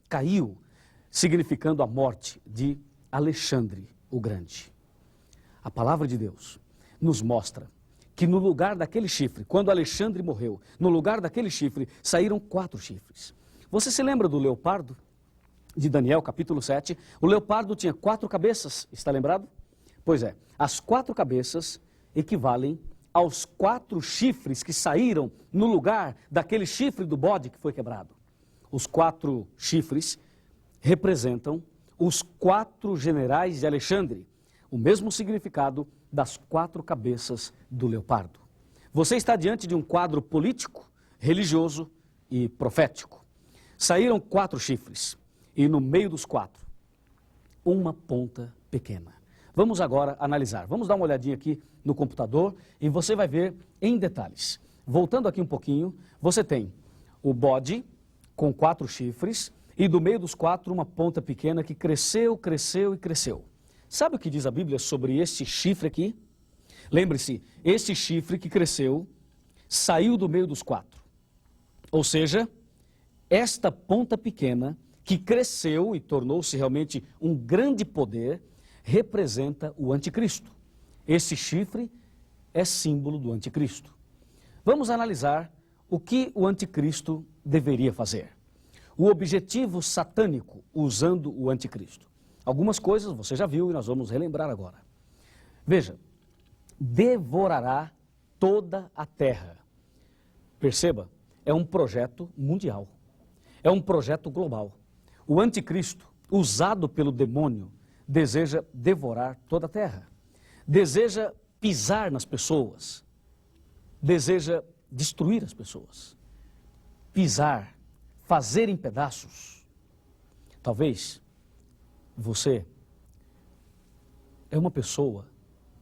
caiu, significando a morte de Alexandre o Grande. A palavra de Deus nos mostra que no lugar daquele chifre, quando Alexandre morreu, no lugar daquele chifre saíram 4 chifres. Você se lembra do leopardo? De Daniel, capítulo 7, o leopardo tinha 4 cabeças, está lembrado? Pois é, as 4 cabeças equivalem aos 4 chifres que saíram no lugar daquele chifre do bode que foi quebrado. Os 4 chifres representam os 4 generais de Alexandre, o mesmo significado das 4 cabeças do leopardo. Você está diante de um quadro político, religioso e profético. Saíram 4 chifres. E no meio dos 4, uma ponta pequena. Vamos agora analisar. Vamos dar uma olhadinha aqui no computador e você vai ver em detalhes. Voltando aqui um pouquinho, você tem o bode com 4 chifres e do meio dos 4 uma ponta pequena que cresceu, cresceu e cresceu. Sabe o que diz a Bíblia sobre este chifre aqui? Lembre-se, este chifre que cresceu saiu do meio dos 4. Ou seja, esta ponta pequena que cresceu e tornou-se realmente um grande poder, representa o anticristo. Esse chifre é símbolo do anticristo. Vamos analisar o que o anticristo deveria fazer. O objetivo satânico usando o anticristo. Algumas coisas você já viu e nós vamos relembrar agora. Veja, devorará toda a terra. Perceba, é um projeto mundial, é um projeto global. O anticristo, usado pelo demônio, deseja devorar toda a terra, deseja pisar nas pessoas, deseja destruir as pessoas, pisar, fazer em pedaços. Talvez você é uma pessoa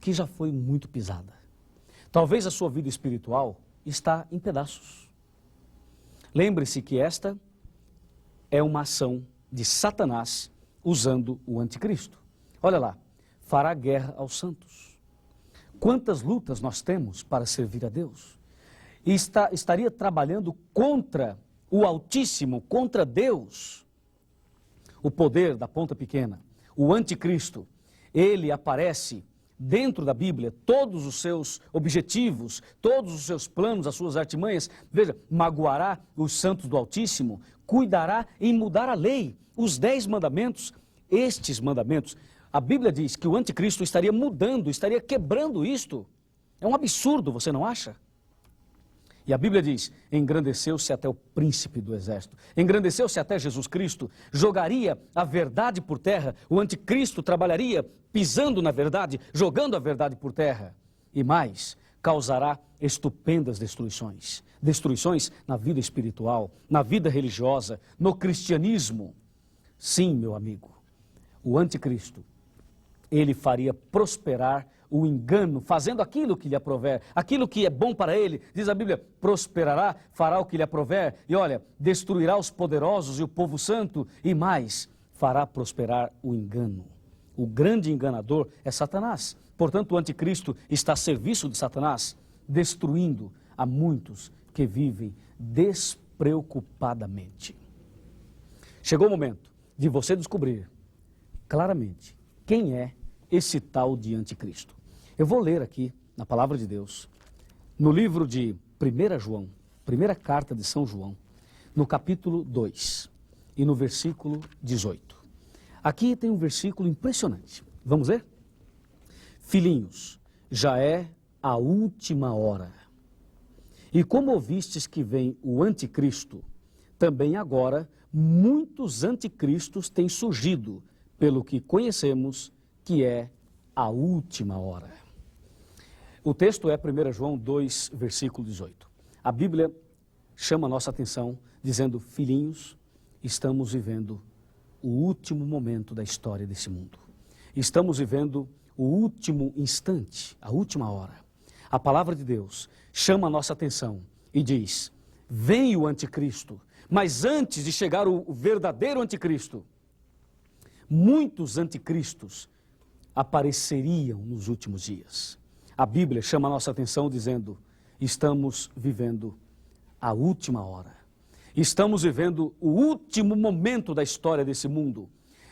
que já foi muito pisada. Talvez a sua vida espiritual está em pedaços. Lembre-se que esta é uma ação de Satanás usando o anticristo. Olha lá, fará guerra aos santos. Quantas lutas nós temos para servir a Deus? E estaria trabalhando contra o Altíssimo, contra Deus. O poder da ponta pequena, o anticristo, ele aparece dentro da Bíblia, todos os seus objetivos, todos os seus planos, as suas artimanhas. Veja, magoará os santos do Altíssimo, cuidará em mudar a lei, os 10 mandamentos. Estes mandamentos, a Bíblia diz que o anticristo estaria mudando, estaria quebrando isto. É um absurdo, você não acha? E a Bíblia diz, engrandeceu-se até o príncipe do exército, engrandeceu-se até Jesus Cristo, jogaria a verdade por terra, o anticristo trabalharia pisando na verdade, jogando a verdade por terra. E mais, causará estupendas destruições. Destruições na vida espiritual, na vida religiosa, no cristianismo. Sim, meu amigo, o anticristo, ele faria prosperar o engano, fazendo aquilo que lhe aprover, aquilo que é bom para ele. Diz a Bíblia, prosperará, fará o que lhe aprover, e olha, destruirá os poderosos e o povo santo, e mais, fará prosperar o engano. O grande enganador é Satanás. Portanto, o anticristo está a serviço de Satanás, destruindo a muitos que vivem despreocupadamente. Chegou o momento de você descobrir claramente quem é esse tal de anticristo. Eu vou ler aqui, na palavra de Deus, no livro de 1 João, primeira carta de São João, no capítulo 2 e no versículo 18. Aqui tem um versículo impressionante. Vamos ver? Filhinhos, já é a última hora. E como ouvistes que vem o anticristo, também agora muitos anticristos têm surgido, pelo que conhecemos que é a última hora. O texto é 1 João 2, versículo 18. A Bíblia chama a nossa atenção dizendo, filhinhos, estamos vivendo o último momento da história desse mundo. Estamos vivendo o último instante, a última hora. A palavra de Deus chama a nossa atenção e diz, vem o anticristo, mas antes de chegar o verdadeiro anticristo, muitos anticristos apareceriam nos últimos dias. A Bíblia chama a nossa atenção dizendo, estamos vivendo a última hora. Estamos vivendo o último momento da história desse mundo.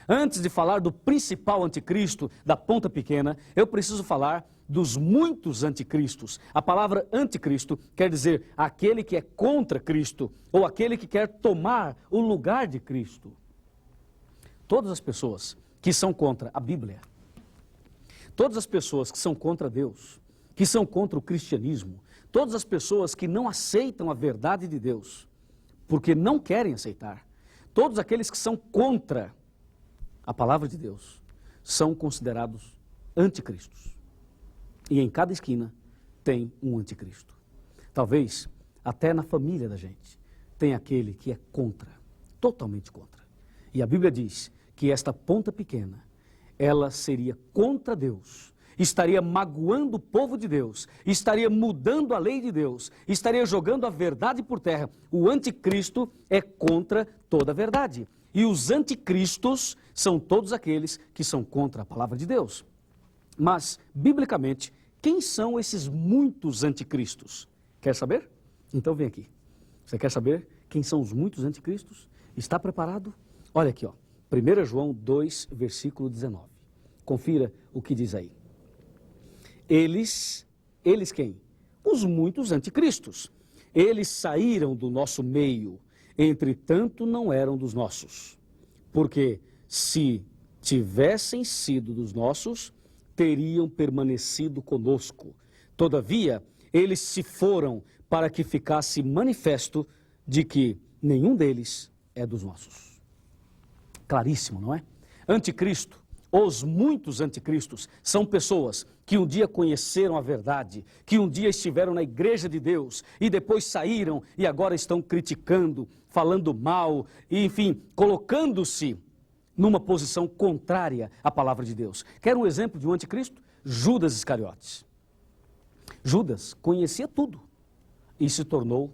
Antes de falar do principal anticristo, da ponta pequena, eu preciso falar dos muitos anticristos. A palavra anticristo quer dizer aquele que é contra Cristo, ou aquele que quer tomar o lugar de Cristo. Todas as pessoas que são contra a Bíblia, todas as pessoas que são contra Deus, que são contra o cristianismo, todas as pessoas que não aceitam a verdade de Deus, porque não querem aceitar, todos aqueles que são contra a palavra de Deus, são considerados anticristos. E em cada esquina tem um anticristo. Talvez até na família da gente tem aquele que é contra, totalmente contra. E a Bíblia diz que esta ponta pequena, ela seria contra Deus, estaria magoando o povo de Deus, estaria mudando a lei de Deus, estaria jogando a verdade por terra. O anticristo é contra toda a verdade. E os anticristos são todos aqueles que são contra a palavra de Deus. Mas, biblicamente, quem são esses muitos anticristos? Quer saber? Então vem aqui. Você quer saber quem são os muitos anticristos? Está preparado? Olha aqui, ó. 1 João 2, versículo 19. Confira o que diz aí. Eles quem? Os muitos anticristos. Eles saíram do nosso meio, entretanto não eram dos nossos. Porque se tivessem sido dos nossos, teriam permanecido conosco. Todavia, eles se foram para que ficasse manifesto de que nenhum deles é dos nossos. Claríssimo, não é? Anticristo, os muitos anticristos, são pessoas que um dia conheceram a verdade, que um dia estiveram na igreja de Deus e depois saíram e agora estão criticando, falando mal, e, enfim, colocando-se numa posição contrária à palavra de Deus. Quer um exemplo de um anticristo? Judas Iscariotes. Judas conhecia tudo e se tornou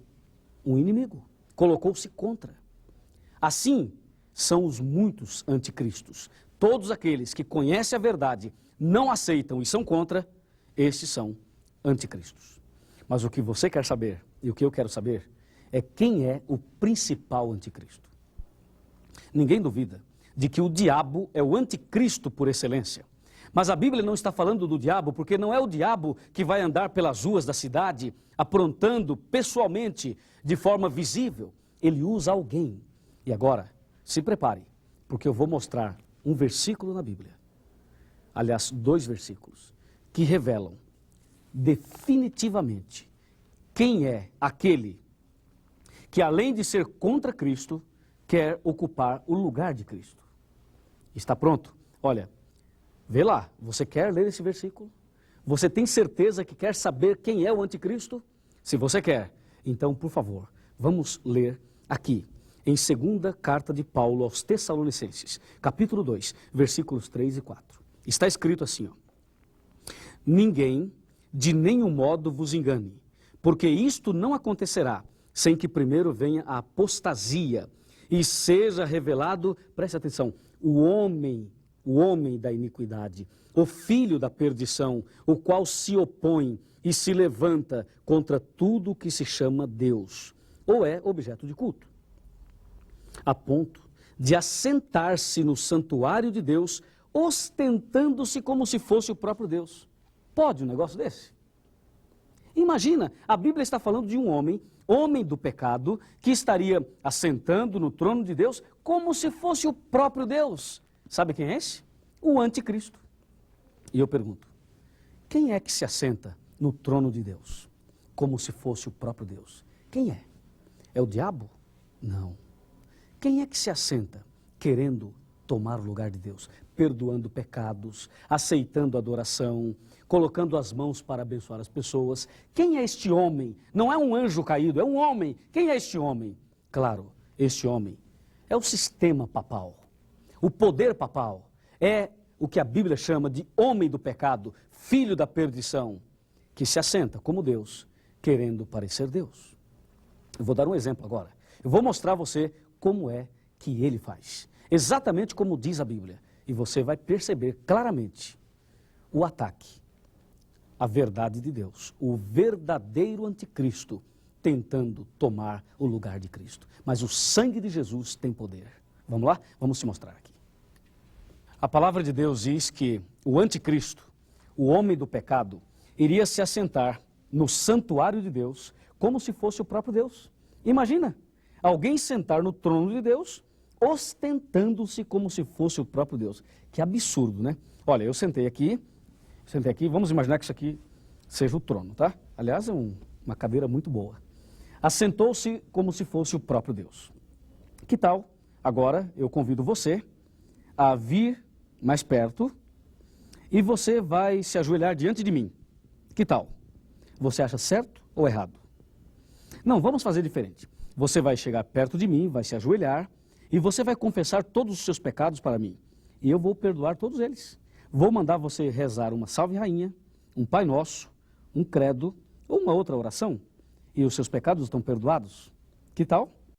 um inimigo, colocou-se contra. Assim são os muitos anticristos. Todos aqueles que conhecem a verdade, não aceitam e são contra, estes são anticristos. Mas o que você quer saber, e o que eu quero saber, é quem é o principal anticristo. Ninguém duvida de que o diabo é o anticristo por excelência. Mas a Bíblia não está falando do diabo, porque não é o diabo que vai andar pelas ruas da cidade, aprontando pessoalmente, de forma visível. Ele usa alguém. E agora, se prepare, porque eu vou mostrar um versículo na Bíblia, aliás, 2 versículos, que revelam definitivamente quem é aquele que, além de ser contra Cristo, quer ocupar o lugar de Cristo. Está pronto? Olha, vê lá, você quer ler esse versículo? Você tem certeza que quer saber quem é o anticristo? Se você quer, então, por favor, vamos ler aqui, em 2ª carta de Paulo aos Tessalonicenses, capítulo 2, versículos 3 e 4. Está escrito assim, ó. Ninguém de nenhum modo vos engane, porque isto não acontecerá sem que primeiro venha a apostasia e seja revelado, preste atenção, o homem da iniquidade, o filho da perdição, o qual se opõe e se levanta contra tudo que se chama Deus, ou é objeto de culto, a ponto de assentar-se no santuário de Deus, ostentando-se como se fosse o próprio Deus. Pode um negócio desse? Imagina, a Bíblia está falando de um homem do pecado, que estaria assentando no trono de Deus como se fosse o próprio Deus. Sabe quem é esse? O anticristo. E eu pergunto, quem é que se assenta no trono de Deus como se fosse o próprio Deus? Quem é? É o diabo? Não. Quem é que se assenta querendo tomar o lugar de Deus, perdoando pecados, aceitando adoração, colocando as mãos para abençoar as pessoas? Quem é este homem? Não é um anjo caído, é um homem. Quem é este homem? Claro, este homem é o sistema papal. O poder papal é o que a Bíblia chama de homem do pecado, filho da perdição, que se assenta como Deus, querendo parecer Deus. Eu vou dar um exemplo agora. Eu vou mostrar a você como é que ele faz. Exatamente como diz a Bíblia. E você vai perceber claramente o ataque à verdade de Deus. O verdadeiro anticristo tentando tomar o lugar de Cristo. Mas o sangue de Jesus tem poder. Vamos lá? Vamos se mostrar aqui. A palavra de Deus diz que o anticristo, o homem do pecado, iria se assentar no santuário de Deus como se fosse o próprio Deus. Imagina, alguém sentar no trono de Deus, ostentando-se como se fosse o próprio Deus. Que absurdo, né? Olha, eu sentei aqui, vamos imaginar que isso aqui seja o trono, tá? Aliás, é uma cadeira muito boa. Assentou-se como se fosse o próprio Deus. Que tal? Agora eu convido você a vir mais perto e você vai se ajoelhar diante de mim. Que tal? Você acha certo ou errado? Não, vamos fazer diferente. Você vai chegar perto de mim, vai se ajoelhar e você vai confessar todos os seus pecados para mim. E eu vou perdoar todos eles. Vou mandar você rezar uma Salve Rainha, um Pai Nosso, um credo ou uma outra oração. E os seus pecados estão perdoados. Que tal?